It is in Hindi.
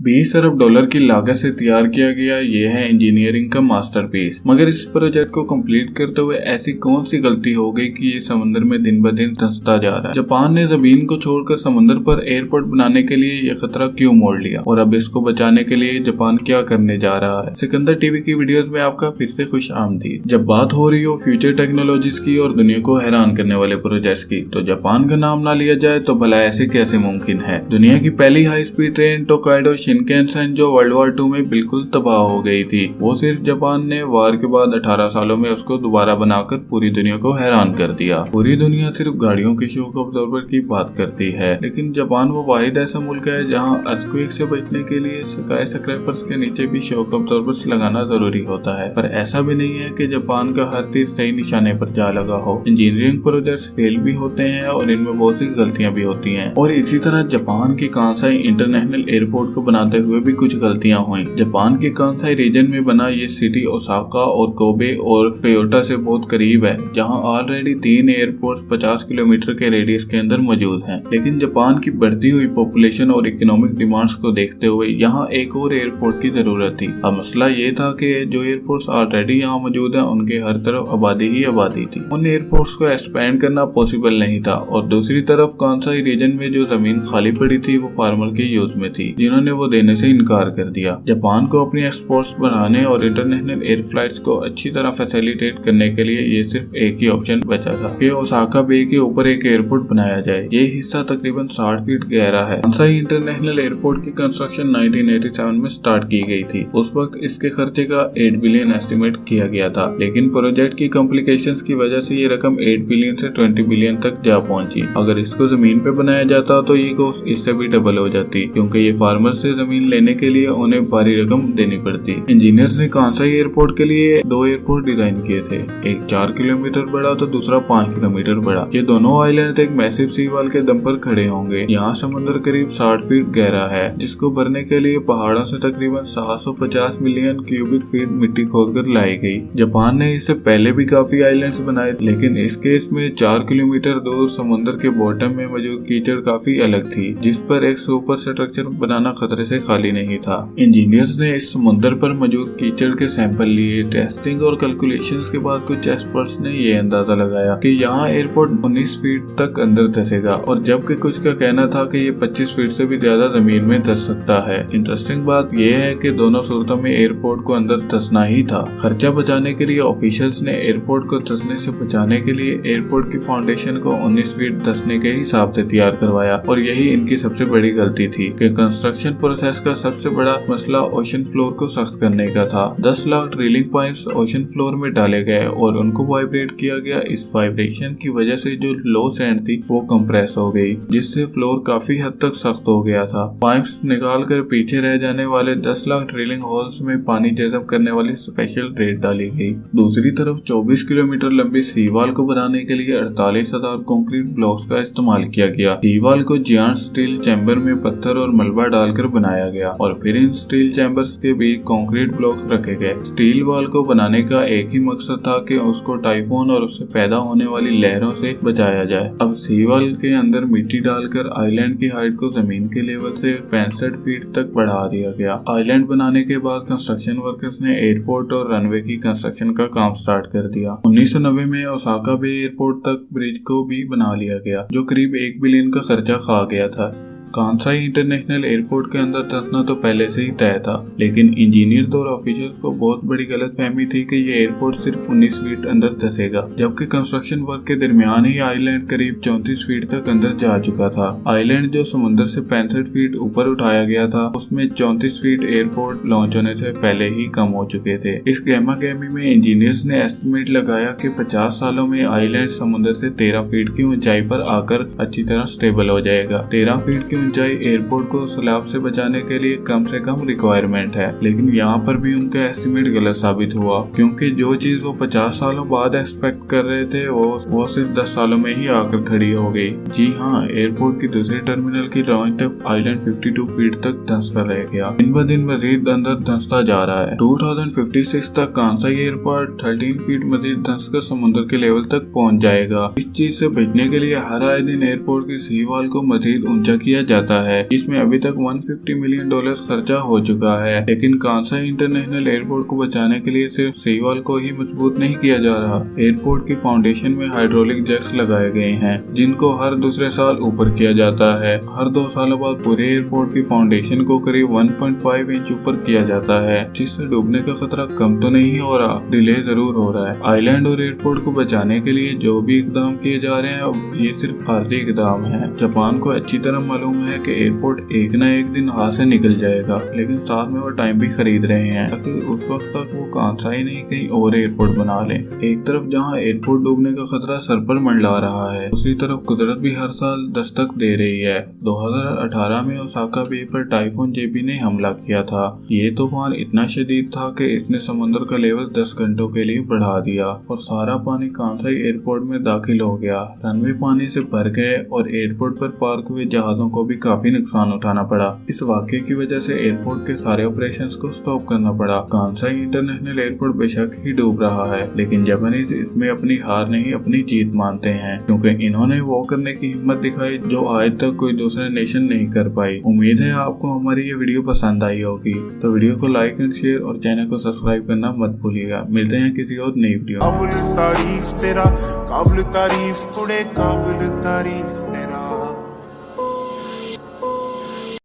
$20 अरब की लागत से तैयार किया गया ये है इंजीनियरिंग का मास्टरपीस। मगर इस प्रोजेक्ट को कंप्लीट करते हुए ऐसी कौन सी गलती हो गई कि ये समंदर में दिन ब दिन धंसता जा रहा है। जापान ने जमीन को छोड़कर समंदर पर एयरपोर्ट बनाने के लिए ये खतरा क्यों मोड़ लिया और अब इसको बचाने के लिए जापान क्या करने जा रहा है। सिकंदर टीवी की वीडियोस में आपका फिर से खुश आमदीद। जब बात हो रही हो फ्यूचर टेक्नोलॉजीज की और दुनिया को हैरान करने वाले प्रोजेक्ट्स की, तो जापान का नाम ना लिया जाए तो भला ऐसे कैसे मुमकिन है। दुनिया की पहली हाई स्पीड ट्रेन टोकाइडो शिनकेनसेन जो वर्ल्ड वार 2 में बिल्कुल तबाह हो गई थी, वो सिर्फ जापान ने वार के बाद 18 सालों में उसको दोबारा बनाकर पूरी दुनिया को हैरान कर दिया। पूरी दुनिया सिर्फ गाड़ियों के शॉक अब्जॉर्बर की बात करती है, लेकिन जापान वो वाहिद ऐसा मुल्क है जहाँ अर्थक्वेक से बचने के लिए स्काई स्क्रैपर्स के नीचे भी शॉक अब्जॉर्बर्स लगाना जरूरी होता है। पर ऐसा भी नहीं है कि जापान का हर तीर सही निशाने पर जा लगा हो। इंजीनियरिंग प्रोजेक्ट्स फेल भी होते हैं और इनमें बहुत सी गलतियां भी होती हैं। और इसी तरह जापान की कांसाई इंटरनेशनल एयरपोर्ट को बनाते हुए भी कुछ गलतियां हुई। जापान के कांसाई रीजन में बना ये सिटी ओसाका और कोबे और क्योटो से बहुत करीब है, जहां ऑलरेडी 3 एयरपोर्ट 50 किलोमीटर के रेडियस के अंदर मौजूद हैं। लेकिन जापान की बढ़ती हुई पॉपुलेशन और इकोनॉमिक डिमांड्स को देखते हुए यहाँ एक और एयरपोर्ट की जरूरत थी। अब मसला ये था कि जो एयरपोर्ट्स ऑलरेडी यहाँ मौजूद हैं उनके हर तरफ आबादी ही आबादी थी। उन एयरपोर्ट्स को एक्सपेंड करना पॉसिबल नहीं था। और दूसरी तरफ कांसाई रीजन में जो जमीन खाली पड़ी थी वो फार्मर के यूज में थी, जिन्होंने वो देने से इनकार कर दिया। जापान को अपनी एक्सपोर्ट्स बढ़ाने और इंटरनेशनल एयर फ्लाइट्स को अच्छी तरह फैसिलिटेट करने के लिए ये सिर्फ एक ही ऑप्शन बचा था कि ओसाका बे के ऊपर एक एयरपोर्ट बनाया जाए। ये हिस्सा तकरीबन 60 फीट गहरा है। कांसाई इंटरनेशनल एयरपोर्ट की कंस्ट्रक्शन 1987 में स्टार्ट की गई थी। उस वक्त इसके खर्चे का 8 बिलियन एस्टिमेट किया गया था, लेकिन प्रोजेक्ट की कॉम्प्लिकेशंस की वजह से ये रकम 8 बिलियन से 20 बिलियन तक जा पहुंची। अगर इसको जमीन पे बनाया जाता तो ये कॉस्ट इससे भी डबल हो जाती, क्योंकि ये फार्मर से जमीन लेने के लिए उन्हें भारी रकम देनी पड़ती। इंजीनियर्स ने कांसाई एयरपोर्ट के लिए 2 एयरपोर्ट डिजाइन किए थे, एक 4 किलोमीटर बड़ा तो दूसरा 5 किलोमीटर बड़ा। ये दोनों आइलैंड एक मैसिव सी वॉल के दम पर खड़े होंगे। यहाँ समुद्र करीब 60 फीट गहरा है, जिसको भरने के लिए पहाड़ों से तकरीबन 750 मिलियन क्यूबिक फीट मिट्टी खोदकर लाई गई। जापान ने इससे पहले भी काफी आइलैंड्स बनाए, लेकिन इस केस में 4 किलोमीटर दूर समुद्र के बॉटम में मौजूद कीचड़ काफी अलग थी, जिस पर एक सुपर स्ट्रक्चर बनाना खतरे से खाली नहीं था। इंजीनियर्स ने इस समुद्र पर मौजूद कीचड़ के सैंपल लिए। टेस्टिंग और कैलकुलेशंस के बाद कुछ एक्सपर्ट्स ने ये अंदाजा लगाया कि यहाँ एयरपोर्ट 19 फीट तक अंदर धंसेगा, और जबकि कुछ का कहना था कि ये 25 फीट से भी ज्यादा जमीन में धंस सकता है। इंटरेस्टिंग बात यह है कि दोनों सूरतों में एयरपोर्ट को अंदर धंसना ही था। खर्चा बचाने के लिए ऑफिशियल्स ने एयरपोर्ट को धंसने से बचाने के लिए एयरपोर्ट की फाउंडेशन को 19 फीट धंसने के हिसाब से तैयार करवाया, और यही इनकी सबसे बड़ी गलती थी कि कंस्ट्रक्शन प्रोसेस का सबसे बड़ा मसला ओशन फ्लोर को सख्त करने का था। 10 lakh drilling pipes ocean floor में डाले गए और उनको वाइब्रेट किया गया। इस वाइब्रेशन की वजह से जो लो सैंड थी वो कंप्रेस हो गई, जिससे फ्लोर काफी हद तक सख्त हो गया था। पाइप्स निकाल कर पीछे रह जाने वाले 10 लाख ड्रिलिंग होल्स में पानी जज़ब करने वाली स्पेशल रेत डाली गई। दूसरी तरफ 24 किलोमीटर लंबी सी वॉल को बनाने के लिए 48,000 कंक्रीट ब्लॉक्स का इस्तेमाल किया गया। सी वॉल को जायंट स्टील चैम्बर में पत्थर और मलबा डालकर बनाया गया, और फिर इन स्टील चैम्बर्स के बीच कंक्रीट ब्लॉक रखे गए। स्टील वॉल को बनाने का एक ही मकसद था कि उसको टाइफून और उससे पैदा होने वाली लहरों से बचाया जाए। अब सी वॉल के अंदर मिट्टी डालकर आइलैंड की हाइट को जमीन के लेवल से 65 फीट तक बढ़ा दिया गया। आइलैंड बनाने के बाद कंस्ट्रक्शन वर्कर्स ने एयरपोर्ट और रनवे की कंस्ट्रक्शन का काम स्टार्ट कर दिया। 1990 में ओसाका बे एयरपोर्ट तक ब्रिज को भी बना लिया गया, जो करीब 1 बिलियन का खर्चा खा गया था। कांसाई इंटरनेशनल एयरपोर्ट के अंदर धंसना तो पहले से ही तय था, लेकिन इंजीनियर्स और ऑफिसर्स को बहुत बड़ी गलतफहमी थी कि ये एयरपोर्ट सिर्फ 19 फीट अंदर धंसेगा, जबकि कंस्ट्रक्शन वर्क के दरमियान ही आइलैंड करीब 34 फीट तक अंदर जा चुका था। आइलैंड जो समुद्र से 65 फीट ऊपर उठाया गया था, उसमें 34 फीट एयरपोर्ट लॉन्च होने से पहले ही कम हो चुके थे। इस गहमा गहमी में इंजीनियर्स ने एस्टिमेट लगाया कि 50 सालों में आइलैंड समुद्र से 13 फीट की ऊंचाई पर आकर अच्छी तरह स्टेबल हो जाएगा। 13 फीट की ऊंचाई एयरपोर्ट को स्लैब से बचाने के लिए कम से कम रिक्वायरमेंट है, लेकिन यहाँ पर भी उनका एस्टिमेट गलत साबित हुआ, क्योंकि जो चीज वो 50 सालों बाद एक्सपेक्ट कर रहे थे वो सिर्फ 10 सालों में ही आकर खड़ी हो गई। जी हाँ, एयरपोर्ट की दूसरे टर्मिनल की लॉन्च तक आइलैंड 52 फीट तक धंस कर रह गया। दिन ब दिन मजीद अंदर धंसता जा रहा है। 2056 तक कांसाई एयरपोर्ट 13 फीट मजीद धंस कर समुद्र के लेवल तक पहुँच जाएगा। इस चीज से बचने के लिए हर आए दिन एयरपोर्ट की सी वॉल को मजीद ऊंचा किया जाता है, जिसमें अभी तक $150 मिलियन खर्चा हो चुका है। लेकिन कांसाई इंटरनेशनल एयरपोर्ट को बचाने के लिए सिर्फ सी वॉल को ही मजबूत नहीं किया जा रहा, एयरपोर्ट की फाउंडेशन में हाइड्रोलिक जैक्स लगाए गए हैं, जिनको हर दूसरे साल ऊपर किया जाता है। हर 2 सालों बाद पूरे एयरपोर्ट की फाउंडेशन को करीब 1.5 इंच ऊपर किया जाता है, जिससे डूबने का खतरा कम तो नहीं हो रहा, डिले जरूर हो रहा है। आइलैंड और एयरपोर्ट को बचाने के लिए जो भी इकदाम किए जा रहे हैं, ये सिर्फ आर्थिक इकदाम है। जापान को अच्छी तरह मालूम है कि एयरपोर्ट एक न एक दिन हाथ से निकल जाएगा, लेकिन साथ में वो टाइम भी खरीद रहे हैं ताकि उस वक्त तक वो कांसाई नहीं कहीं और एयरपोर्ट बना ले। एक तरफ जहां एयरपोर्ट डूबने का खतरा सर पर मंडला रहा है, दूसरी तरफ कुदरत भी हर साल दस्तक दे रही है। 2018 में ओसाका बे पर टाइफून जेबी ने हमला किया था। ये तूफान इतना शदीद था कि इसने समुद्र का लेवल 10 घंटों के लिए बढ़ा दिया और सारा पानी कांसाई एयरपोर्ट में दाखिल हो गया। रनवे पानी से भर गए और एयरपोर्ट पर पार्क हुए जहाजों को भी काफी नुकसान उठाना पड़ा। इस वाकये की वजह से एयरपोर्ट के सारे ऑपरेशंस को स्टॉप करना पड़ा। कांसाई इंटरनेशनल एयरपोर्ट बेशक ही डूब रहा है, लेकिन जापानीज इसमें अपनी हार नहीं अपनी जीत मानते हैं, क्योंकि इन्होंने वो करने की हिम्मत दिखाई जो आज तक कोई दूसरा नेशन नहीं कर पाई। उम्मीद है आपको हमारी ये वीडियो पसंद आई होगी, तो वीडियो को लाइक एंड शेयर और चैनल को सब्सक्राइब करना मत भूलिएगा। मिलते हैं किसी और नई वीडियो में। काबिल तारीफ तेरा, काबिल तारीफ, थोड़े काबिल तारीफ।